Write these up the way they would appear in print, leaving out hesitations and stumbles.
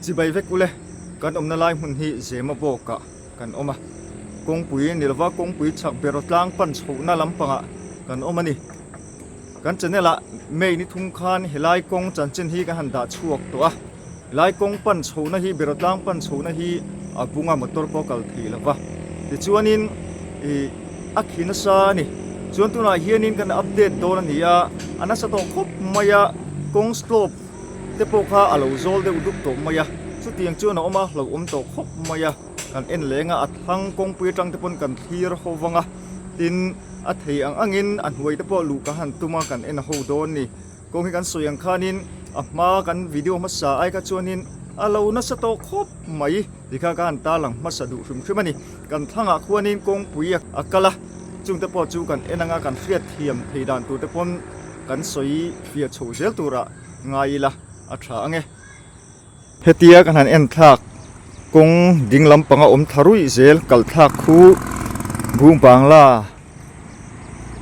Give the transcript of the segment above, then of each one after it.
จีใบเวกุเลกันนาลายหุ่นฮีเจมาบอกกะกันกงปุ๋ยนี่ละว่ากงปุ๋ยฉักเบรตลางปั่นโฉน่าลำปังอ่ะกันนี่กันจะเนี่ยละเมย์นี่ทุ่งคานเฮลัยกงจันเจนฮีกันหันดาช่วงตัวลายกงปั่นโฉน่ะฮีเบรตลางปั่นโฉน่ะฮีบุงมอเตอร์พอกลทีละว่าที่ชวนนินอักหินซานี่ชวนตัวน่ะเฮียนินกันอัปเดตโดนนี่อ่ะอันนั้นสตอคบมายากงสโลปเตปโคาอาลูโซลเดอุดุกโตมายาสุดที่ยังชวนเราเราโตคบมายากันเอ็นเลงอัดทังกงปุยจังเตปนกันทีร์โฮวังตินอัดเหยอังอินอันหวยเตปลูกหันตุมากันเอ็นโฮโดนนี่กงให้กันสวยงขานินมากันวิดีโอมาสาไอกันชวนนินเรานัสโตคบไม่ที่ข้ากันตาหลังมาสะดุชุมชุมันนี่กันทั้งขวานินกงปุยอักละจุงเตปจูกันเอ็นงากันเฟียดเทียมที่ด่านตัวเตปนกันสวยเฟียดโฉเซลตัวละไงล่ะอัฐาไงเฮตียกันหันเอ็นทักกงดิ่งลำปังทารุยเซลกัลทักคูบุงปังล่า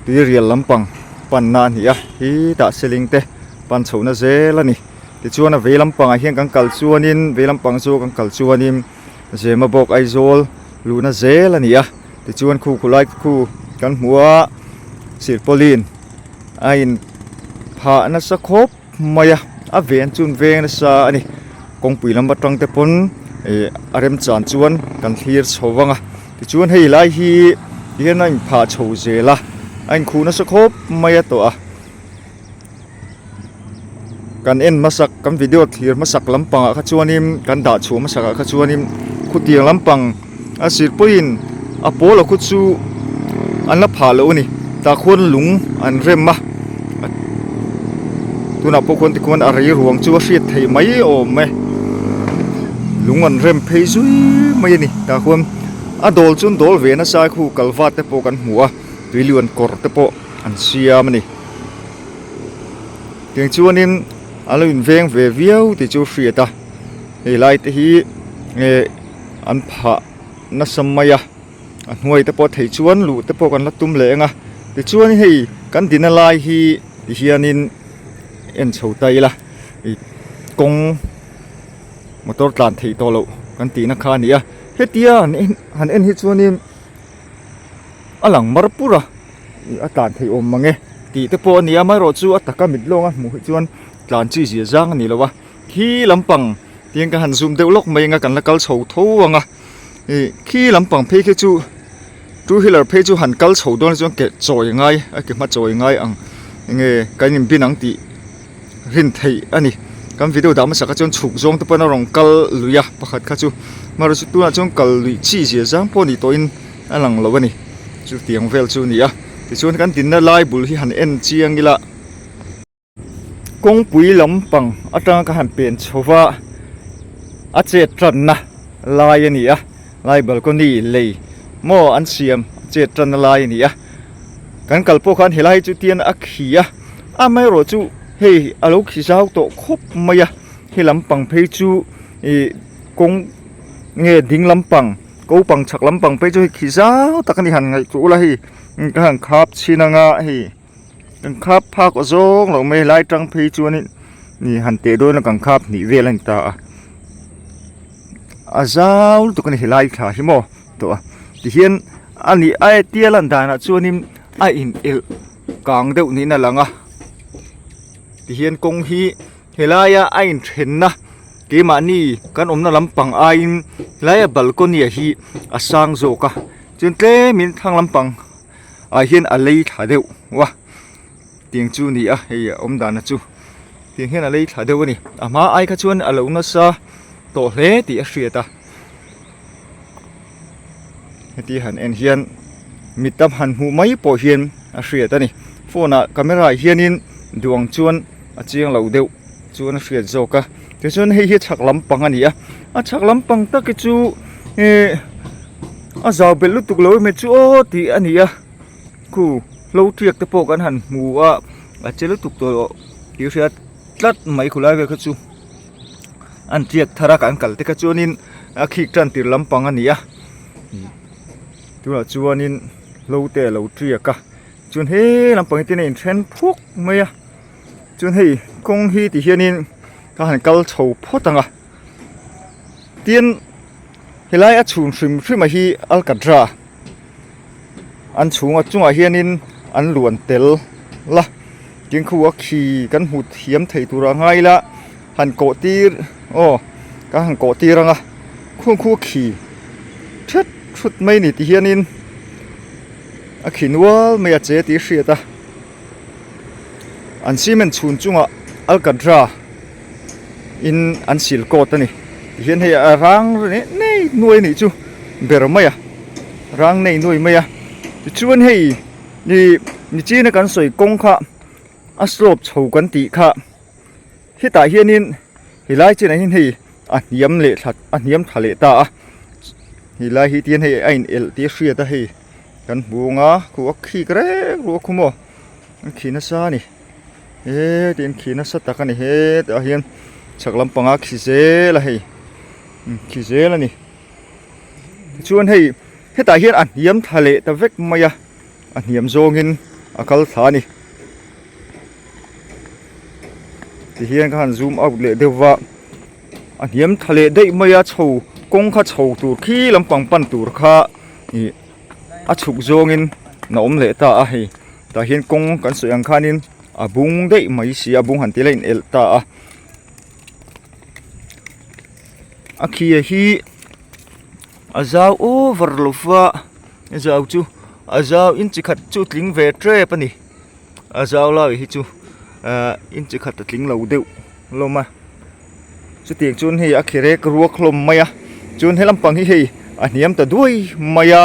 ตีเรียลลำปังปันนานฮีฮีตาเซลิงเตปันโฉนเซลนี่ที่ชวนเวลำปังเฮียงกังกัลชวนินเวลำปังโซกังกัลชวนิมเซมาบอกไอโซลลูนาเซลนี่ที่ชวนคู่คุไลคู่กันหัวสิร์โปลินไอ้ผานัสคบมายาเวียนจุนเวงนัสอันนี้กงปุยลำบัดตรังเตปนอารมณ์จานชวนกันทีร์ชวังที่ชวนให้ไล่ฮีเฮียนั่งผาโฉเซละอันคูนัสคบมายาตัวกันเอ็นมาสักกันวิดีโอทีร์มาสักลำปังข้าชวนิมกันด่าชัวมาสักข้าชวนิมขุดเตียงลำปังอาศิรปุยนอโปลขุดซูอันละผาเลวนี่ตาคนหลุงอันเริ่มมาตัวนับพวกคนที่ควรอะไรหลวงชัวเสียไทยไม่โอ้ไม่ลุงอันเริ่มเพย์ซุยไม่นี่ตาควรอดอลจุนดอลเวนัสายคู่กัลฟาเตโปกันหัววิลิวันกอร์เตโปอันเสียมันนี่เพียงชัวนิมอะไรอินเวงเววิวที่ชัวเสียตาไอ้ไล่ที่อันผานัสมัยอันหวยเตโปไทยชวนหลุเตโปกันละตุ้มเหลงที่ชวนให้กันดินอะไรที่เฮียนินเอ็นโฉไตละกงมอเตอร์ตานที่โตโลกันตีนักขานี่เฮตียหันเอ็นฮิตชวนิมอลังมารปุระอาตานที่อมมังเงตีเตโปนี่ไม่รอจูอัตตะกามิดลงหมู่ชวนตานจีเสียจังนี่ละวะขี้ลำปังเตียงกันหันซุ่มเดวลกไม่งกันละกัลโฉทูวังขี้ลำปังเพคิจูฮิลเลอร์เพจูหันกัลโฉโดนจวนเกะจ่อยง่ายเกะมาจ่อยง่ายเงกันยิมบินังตีรินไทยอันนี้กันวิดีโอดามาสักจนฉุกจงตัวเป็นรองกัลลุยประคัดข้าจูมารู้สึกตัวจงกัลลุยชี้เสียจังพอดีตัวอินอันหลังเราวันนี้จูเตียงเวลจูนี่ที่ชวนกันดินน่าไล่บุลที่หันเอ็นเจียงนี่ละกงปุยลำปังอัตราการหันเปลี่ยนชาวาอาเจตรันนะไล่นี่ไล่เบลก็นี่เลยโมอันเสียมเจตรันไล่นี่กันกัลโปคันเฮลัยจูเตียนอักขีไม่รู้จูเฮ้อลูกขี้เจ้าโตคบมาเฮลำปังเพจูกงเงดิ่งลำปังกูปังฉักลำปังเพจูขี้เจ้าตะกันหันไงจูละกันขับชินังกันขับพากอซงเราไม่ไล่จังเพจูนี่หันเตะด้วยนะกันขับนี่เวลันตาเจ้าตะกันเฮลัยขาหิโมตัวที่เห็นอันนี้ไอเตียลันดานะชวนิมไออินเอลกลางเดียวนี้นั่นแหละที่เห็นกงฮีเฮลายาไอน์เห็นนะเกมานี่กันอมน่าลำปังไอน์ลายบัลโกนีฮีอาสังโจกะจนเตมินทางลำปังไอเห็นอะไรถ่ายเดียววะเตียงจูนี่เฮียอมดานะจูเตียงเห็นอะไรถ่ายเดียวนี่มาไอขจวนอะไรอุณสาโตเล่ที่เสียตาที่หันเอ็นเฮียนมิตรหันหูไม่ปอเฮียนเสียตานี่โฟนกล้องเฮียนินดวงชวนเจียงเหล่าเดียวชวนเสียโจกะแต่ชวนให้ชักลำปังอันนี้ชักลำปังตะกิจูจะเป็นลุตุกเลยไม่จูที่อันนี้กูเราเทียกตะโปกันหันหมูเจลุตุกตัวเกี่ยวเสียตัดไม่คุไลเวกจูอันเทียกทารักอันกัลที่กจูนินขีดจันติลำปังอันนี้ตัวชวนนินเราเตะเราเทียกะจนเฮ้ลำปังที่นี่เทรนพวกไม่จนเฮ้คงฮีที่เฮียนินก็หันกัลโฉพอตัง tiên hilai a chun shrim mà hi alcatra an chunga chunga hianin an luan tel la tiếng khu khi kan hụt hiếm thầy tura ngay la han cổ tir các hàng cổ tir nga khu khi chết phút mấy nị thì hianin a khi nual mấy chế tí xia ta an cement chun chunga alcatra in an sil ko ta ni hian he rang nei nuôi ni chu ber mai rang nei nuôi mai chuan hei ni chi na kan soi kong kha a slope chho kan ti kha hita hianin hilai chi na hin hei a niam le that a niam thale ta hilai hi tian hei ain el ti hria ta hei kan bunga khu khi kre ru khumo khi na sa ni tin khi na sa ta kan he ta hian chaklam panga khi ze la hei khi ze la ni chuan hei heta hian an niam thale ta vek maya an niam zongin akal tha ni ti hian kan zoom out le dewa an niam thale dei maya chho kong kha chho tur khi lampang pan tur kha ni a chuk zongin na om le ta a hei ta hian kong kan soyang khanin a bung dei mai si a bung han ti lein el ta a khi hi azau overlofa azau chu azau in chi khat chu tling ve tre pani azau la hi chu in chi khat tling lo deu loma chu tiang chun hi a khire ruak hlom maya chun helam pang hi hei a niam ta duai maya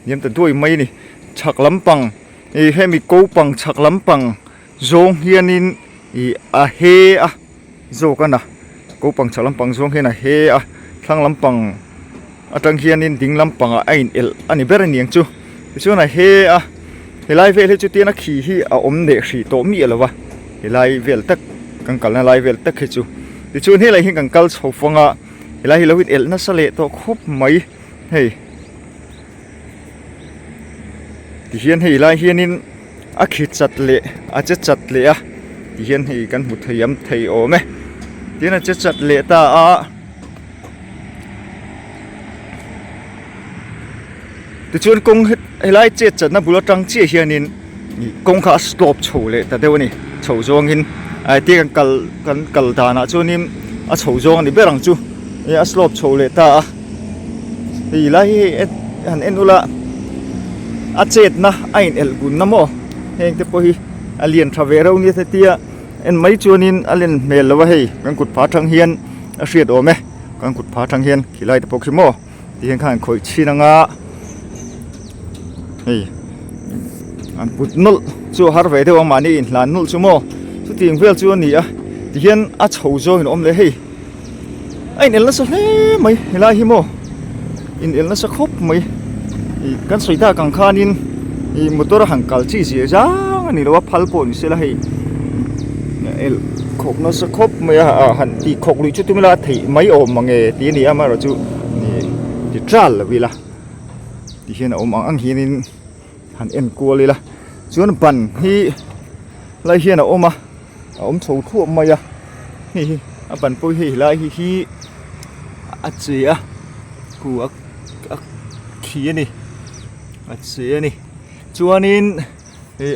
niam ta duai mai ni chak lampang e hemi ko pang chak lampang zong hianin i a he a zo kana ko pang chak lampang zong hena he a thlang lampang atang hianin ding lampanga ain el ani ber niang chu chuan a he a helai vel he chu tiana khi hi a om de hri to mi alawa helai vel tak kangkal na lai vel tak he chu ti chuan helai hi kangkal chhofanga helai hi lovit el na sale to khup mai hei ti hian hei lai hianin a khi chat le a che chat le a ti hian hei kan mu theiam thei ome tiana che chat le ta a ti chuan kong helai che chat na Berawtlang che hianin kong kha slope chho le ta deu ni chho zongin ai ti kan kal dana chuanin a chho zong ani berang chu a slope chho le ta hi lai han enula a chet na ain el gun namo heng te po hi alien travero ni te tia en mai chuanin alien mel lawa hei kan kut pha thang hian a hriat ome kan kut pha thang hian khilai te pok himo ti heng khan khoi chinanga hei an put nul chu har ve dewa mani in hlan nul chu mo chu ting vel chu ni a ti hian a chho zo in om le hei ain el na sa hle mai hilai hi mo in el na sa khop mai kan soita kang khanin i motor hangkal chi si jang ani lo phal pon se la hei el khok na sa khop mai a han ti khok lui chu tumila thei mai om mange ti ni ama ro chu ni ti tral la vila ti hian om ang hianin han en kuali la chuan ban hi lai hian a oma om chho thu mai a hi a ban poi hi lai hi a chia ku a khi ni a chia ni chuanin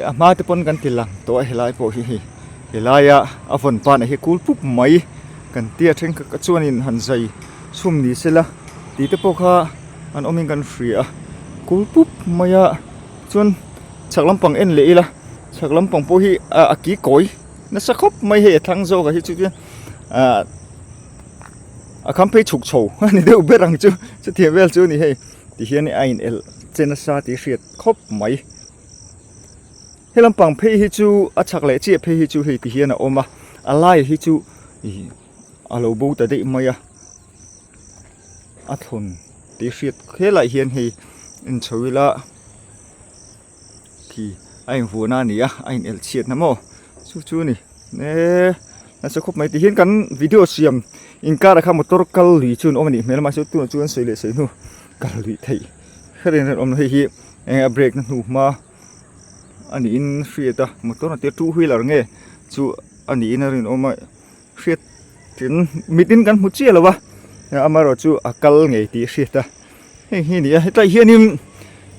a ma te pon kan tilang to helai po hi helaya a von pan hi kul pup mai kan tia theng ka chuanin han zai sum ni sela ti te po kha an omin kan free a kul pup maya chuan chaklam en le ila chaklam pang po hi a ki koi na sa khop mai he thang zo ka hi chu a kampe chuk chho ni deu berang chu thiam vel chu ni he ti hian ni ain el chena sa ti hriat khop mai helam pang phe hi chu a chak le chi phe hi chu he ti hian a oma alai hi chu alo bu ta dei maya a thon ti hriat khelai hian hi in chawila ki ain vuna ni a ain el chiat na mo chu ni ne na sa khop mai ti hian kan video siam in ka ra kha motor kal li chun omani melma chu tu chuan sei le sei nu kal li thei kharen om hi a break na nu ma ani in hriata motor na te two wheeler nge chu ani in rin oma hriat tin mitin kan mu chi lawa amaro chu akal ngei ti hriata hi ni a tai hianin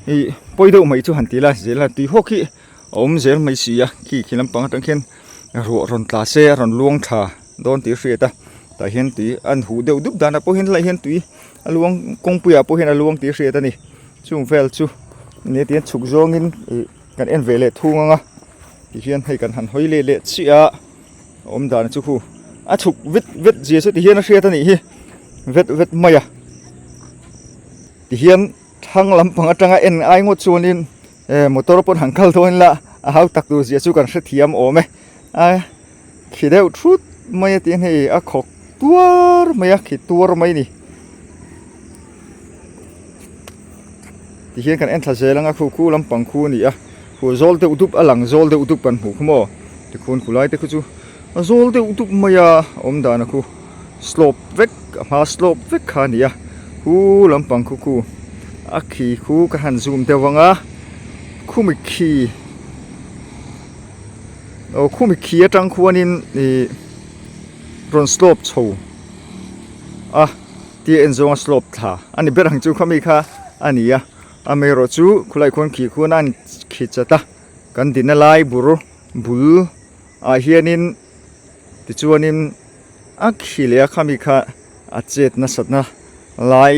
hi poido mai chu hantila zela tui hoki om zel mai sia ki khilampang atang khen ro ron tla se ron luang tha don ti hriata ta hian tui an hu deuh dup dana po hin lai hian tui aluang kongpuya po hin aluang ti hriata ni chung vel chu ni tian chuk zongin kan en vele thunga ti hian hei kan han hoile le chia om dan chu khu a chuk vit je chu ti hian a hriata ni hi vet maya ti hian thang lampang atanga en ai ngo chunin motor pon hangkal thoin la a hau tak tu je chu kan hre thiam ome a khideu thut maya ti hei a khok tuar maya khi tuar mai ni ti hian kan en thla zelanga khu lampang khu ni a khu zol te utup alang zol te utup kan hu khmo ti khun khulai te khu chu zol te utup maya om dana khu slope vek ma slope vek kha ni a khu lampang khu a khi khu ka han zoom te wanga khu mi khi atang khuanin ni ron slope chho a ti en zonga slope tha ani berang chu khami kha ania amero chu khulai khon khi khuan khi chata kan din lai bul a hianin ti chuanin a khi le khami kha a chet na satna lai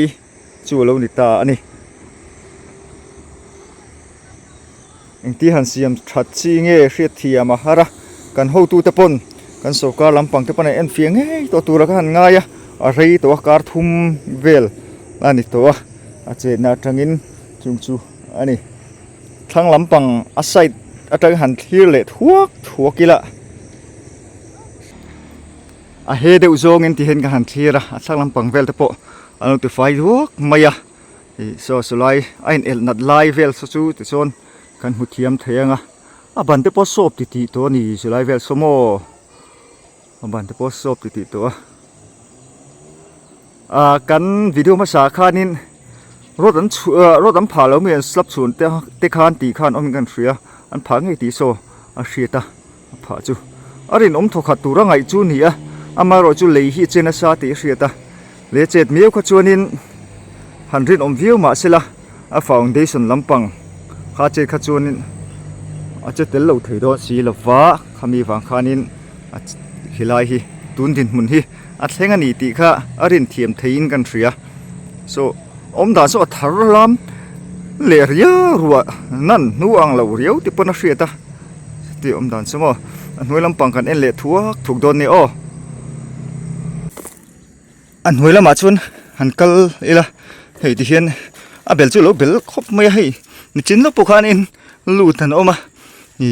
chu lo ni ta ani engti han siam that chi nge hriat thiam a hara kan ho tu te pon kan soka lampang te pana en fiang he to tura kan ngaya a rei to kar thum vel ani to a che na tangin chung chu ani thang lampang a side atang han thir le thuakila a he de uzong en ti hen ka han thira a thang lampang vel te po anu te fai thuak maya so lai ain el nat lai vel so chu ti chon kan hu thiam theyanga a ban te po sop ti to ni sulai vel somo a ban te po sop ti to a kan video ma sa khanin rodan phalo mi slap chun te khan ti khan om kan thria an phang ei ti so a hriata pha chu arin om thokha tura ngai chu ni a amaro chu lei hi chena sa ti hriata le chet miu kha chuanin hanrin om view ma sela a foundation lampang kha che kha chuanin a che tel lo thei do si lova khami wang khanin a hilai hi tun din mun hi a thlenga ni ti kha arin thiam thein kan thria so om da so thar lam le ria ruwa nan nuang lo riau ti pona hriata ti om dan chamo an hnuai lampang kan en le thuak thuk don ni o an hnuai lama chun hankal ila hei ti hian a bel chu lo bel khop mai hei ni chin lo pokhan in lu than oma ni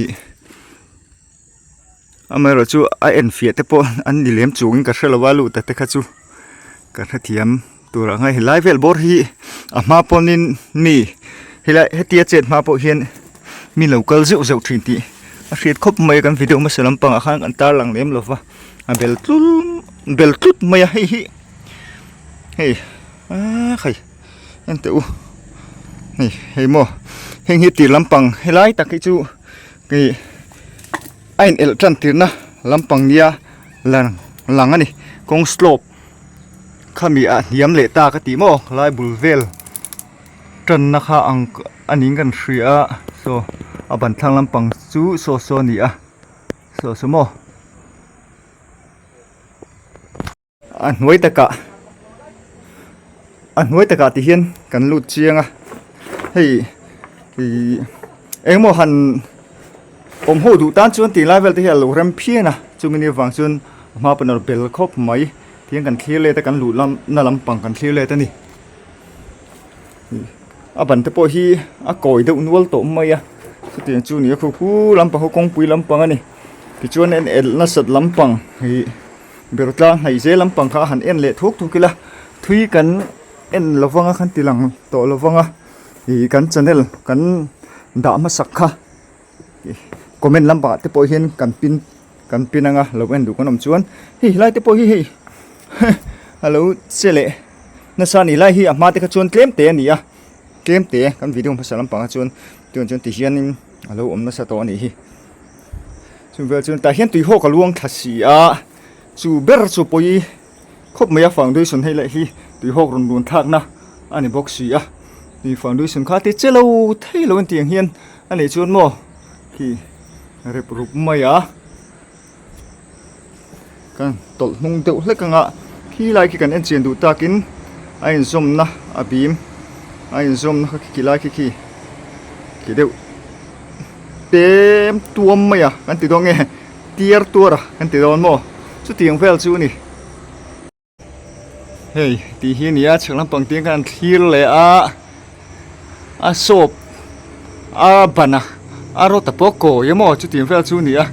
amero chu a en fia te po an ni lem chung ka hrelawa lu ta te kha chu ka tha thiam tura ngai hilai vel bor hi a ma ponin mi hilai hetia chet ma po hian mi local zeu thin ti a hriat khop mai kan video ma selam pang a khan an tar lang lem lova a bel tut mai hi hei a khai en te u hei mo heng hi ti lampang helai takai chu ki ain el tran tirna lampang nia lang ani kong slope khami a niam le ta ka ti mo lai bulvel tran na kha ang aning kan hria so aban thang lampang chu so ni a so mo an hnuai taka ti hian kan lut chianga hei engmo han om ho du tan chuan ti lai vel te hel rem phiana chumini wang chuan ma panor bel khop mai thiang kan thlir le ta kan lu lam na lampang kan thlir le ta ni a ban te po hi a koi de unwal to mai a tiang chu ni khu lampang ho kong pui lampang ani ti chuan en el na sat lampang hi Berawtlang hai je lampang kha han en le thukila thui kan en lawanga khan tilang to lawanga hi kan channel kan da ma sakha comment lamba te po hian kan pinanga lo en du konom chuan hi lai te po hi hello sele na sa ni lai hi a ma te kha chuan tlem te ani a tlem te kan video ma salam panga chuan chuan ti hian in alo om na sa to ani hi chuan vel chuan ta hian tui ho ka luang thasi a chu ber chu poi ครบไม่ฟังด้วยส่วนให้เลยที่ตัวหกรุนทักนะอันนี้บอกสีอ่ะนี่ฟังด้วยส่วนข้าที่เจ้าเราเที่ยวเตียงเฮียนอันนี้ชวนโม่ที่เรียบรูปไม่อ่ะกันตกนุ่งเดือดเล็กกันอ่ะที่ไล่กันเอ็นเจียนดูตากินไอ้ส้มนะอาบีมไอ้ส้มนะกี่ไล่กี่เดียวเต็มตัวไม่อ่ะกันติดตรงไงเตียร์ตัวอ่ะกันติดตรงโม่ชุดเตียงเฟลชูนี่เฮ้ยที่เฮียนี่อ่ะฉันลำปังเตียงกันที่เลยอ่ะศพบันนะรถตะปอกโกยังโม่ชุดเตียงเฟลชูนี่อ่ะ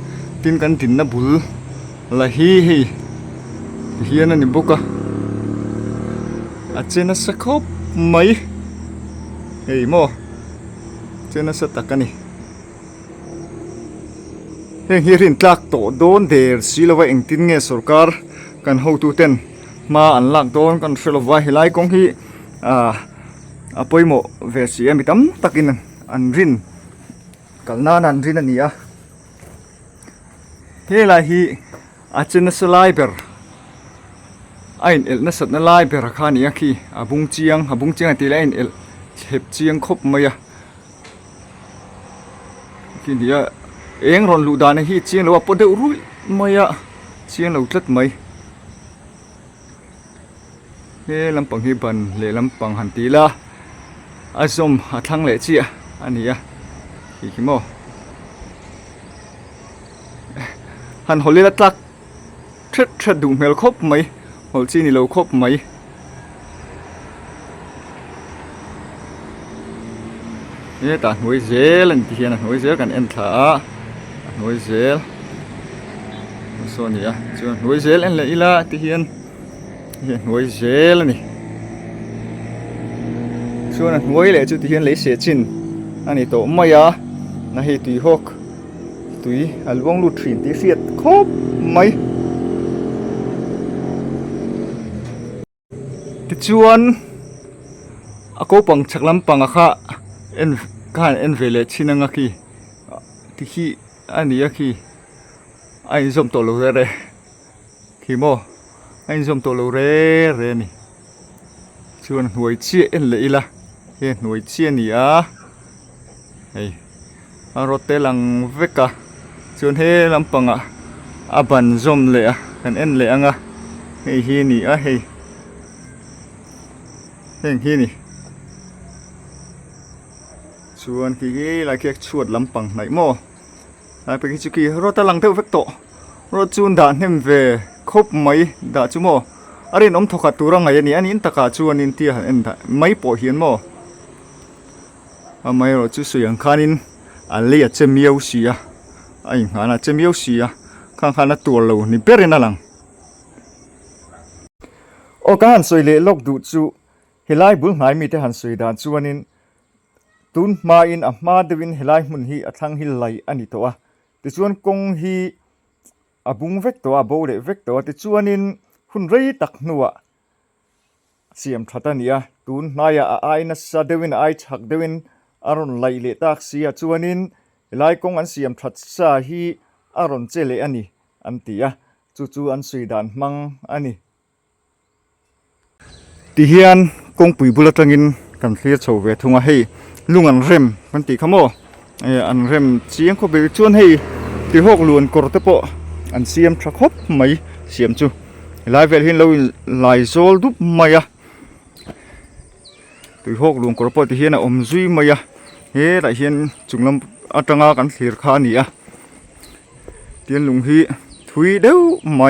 ตินกันตินนะบุลละเฮ้ยเฮียนั่นนี่บุกอ่ะอาจจะน่าสักครบไหมเฮ้ยโม่เจน่าสักตักกันนี่เฮ้ยเฮียรินตักโตโดนเดือดสิลว่าเองตินเงี้ยสุรการกันหูตูเต้นมาอันหลักโดนกันสิลว่าเฮลัยกงฮีปอยโม่เวสีมิตั้มตักินอันรินกันน่านันรินนี่อ่ะเฮลัยฮีอาจจะน่าสลายเบอร์ไอ้เอลน่าสัตว์น่าลายเบอร์ข้านี่อ่ะคีบุงเจียงตีเลยไอ้เอลเห็บเจียงครบไหมอ่ะคีนี่อ่ะเองรอนลูดานฮีเจียงหรือว่าปนเดือดรุ่ยไหมอ่ะเจียงเราจัดไหมเฮ้ลำปังฮีบันเล่ลำปังหันตีละอาสมทั้งเล่เจียอันนี้อ่ะขี้โม่หันหัวเล่ละตักเช็ดดูเมลครบไหมหัวจีนี่เราครบไหมเนี่ยแต่หัวเจลนี่ที่นะหัวเจลกันเอ็นท่าหัวเจลส่วนนี้อ่ะส่วนหัวเจลเอ็นเลยอีละที่หัวเจลนี่ส่วนหัวเลยจุดที่เลยเสียชินอันนี้โตไม่อ่ะนะเฮตุยหกตุยอัลวงลูทรินที่เสียครบไหมที่ชวนกูปังชักลำปังอะค่ะเอ็นการเอ็นเวลชินังอะคีที่ขี้อันนี้อะคีไอ้ส้มโตโลเร่คีโมไอ้ส้มโตโลเร่นี่ชวนหน่วยเชี่ยเอ็นเลยละเฮ้หน่วยเชี่ยนี่อะเฮ้ยรถเตลังเวกะชวนเฮลำปังอะบันส้มเลยอะกันเอ็นเลยอ่ะเฮ้ยฮีนี่อะเฮ้ยฮีนี่ชวนกี่ลายเค้กชวดลำปังไหนโม่ลายไปกี่จุกี้รถตะลังเท่าเฟกโตรถจูนด่านเห็นเวครบไหมด่าจูโม่อะไรน้องถกัดตัวรังไงนี่อันนี้ตะกาชวนนินเตียเอ็นด่าไม่ปอเหียนโม่ไม่รถจูสยังขานินอันเลี้ยเจมีเอาสีอ่ะไอ้งานเจมีเอาสีอ่ะข้างๆตัวเรานี่เปรี้ยนนั่งโอกาสสวยเล่ลกดูจูเฮลัยบุญหายมีแต่หันสวยด่านชวนนินตุนมาอินมาเดวินเฮลัยมุนฮีทั้งฮิลไลอันนี้ตัวแต่ชวนกงฮีบุงเวกตัวโบเดเวกตัวแต่ชวนินหุ่นไรตักนัวเสียมทัดนี่ตุนนายไอนัสเดวินไอชักเดวินอารอนไลเลตักเสียชวนินเฮลัยกงอันเสียมทัดซาฮีอารอนเจเลอันนี้อันที่จู่อันสวยด่านมังอันนี้ที่เฮียนกงปุ๋ยบุลตังอินกันเสียโฉเวทุงให้ลุงอันเร็มมันตีขโมอันเร็มเสียงเขาไปชวนให้ที่หกล้วนกรตโปอันเสียมชักคบไหมเสียมจูไลฟ์เวลเห็นเราไลโซลดุบไหมที่หกล้วนกรตโปที่เฮียนอมซุยไหมเฮ้แต่เฮียนจุงลำอัตงากันเสียขานี่เตียนลุงฮีถุยเด้อไหม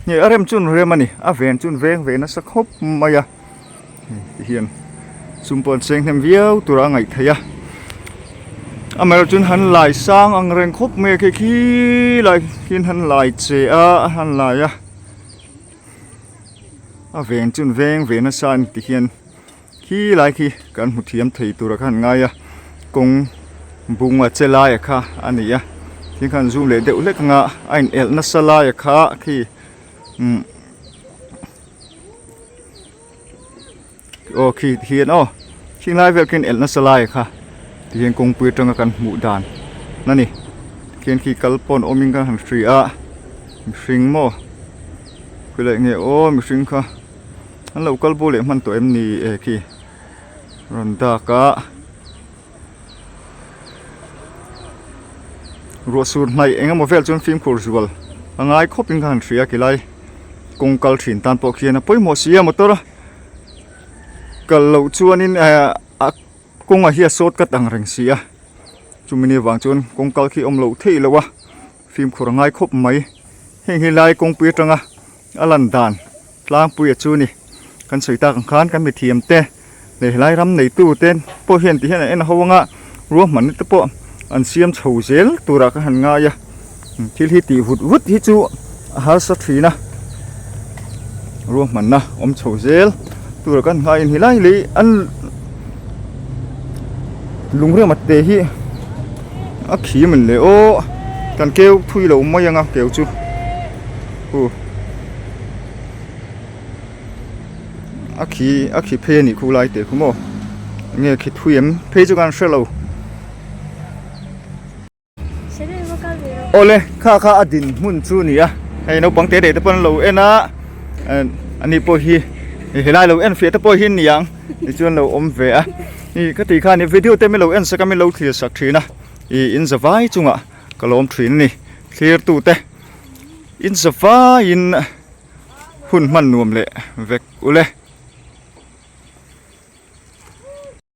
เนี่ยเร็มจุนเร็มมันนี่เวนจุนเวงนัสคบไหมเฮียนซุมปนเซงเทมเวียวตัวร่างไงเทียอเมริกันหันหลายสร้างอังเรงคบเมฆขี้หลายหินหันหลายเจ้าหันหลายเวนจุนเวงนัสานที่เฮียนขี้หลายขี้กันหุเทียมถีตัวร่างไงกงบุงเจลายค่ะอันนี้ที่กันซูมเลยเดี๋ยวเล็กงะไอเอลนัสลายค่ะขี้โอเคเฮียนชิงไล่เวลกินเอลนัสลายค่ะที่เฮียนกงปืนจังกันหมู่ด่านนั่นนี่เฮียนขี้กัลปนอมิงกันหันฟรีชิงโม ไปเลยเงี้ยโอ้มีสิ่งค่ะอันเราก็บอกเลยมันตัวเอ็มนี่คีรันดากะรัวสูดไม่เองมาเวลจนฟิล์มคูร์จวลง่ายคบเป็นการเสียกี่ไรกงกัลถินตันปอกเขียนป่วยหมดเสียหมดตัวละกัลเราชวนนี่กงอาเฮียโซดก็ต่างแรงเสียจุมินีวางจนกงกัลขี้อมเหลาที่แล้ววะฟิล์มคูร์ง่ายคบไหมเฮงฮิไลกงปีจังอะอลันดานล้างปุยจูนี่กันสวยตาขันกันไปเทียมเต้เลยไล่รำในตู้เต้นพอเห็นที่เห็นไอ้น่ะเขาว่างะรัวมันนี่ตะปออันเสียมเฉาเซลตัวรักหันง่ายที่ตีวุดที่จูหาสักทีนะรัวมันนะอมเฉาเซลตัวรักกันง่ายนี่ไล่เลยอันลุงเรื่องมาเตะฮีขี้มันเลยโอ้กันเกลียวทุยเราไม่ยังอ่ะเกลียวจูขี้เพนี่คู่ไล่เตะคู่โม่เงี้ยขี้ทุยมเพจูกันเชลเราโอเล่ข้าอดินมุ่นจูนี่อ่ะไอ้น้องบังเตะเด็กตะปนเราเอ็นะอันนี้พอฮีเฮลัยเราเอ็นเฟียตะพอฮีนี่ยังนี่จวนเราอมเวะนี่ก็ตีข้านี่วิดีโอเต็มเราเอ็นสักไม่เราที่สักทีนะอินสบายจุงอ่ะก็ลมทีนี่เคลียร์ตู้เตะอินสบายอินหุ่นมันนวมเลยเวกอุเล่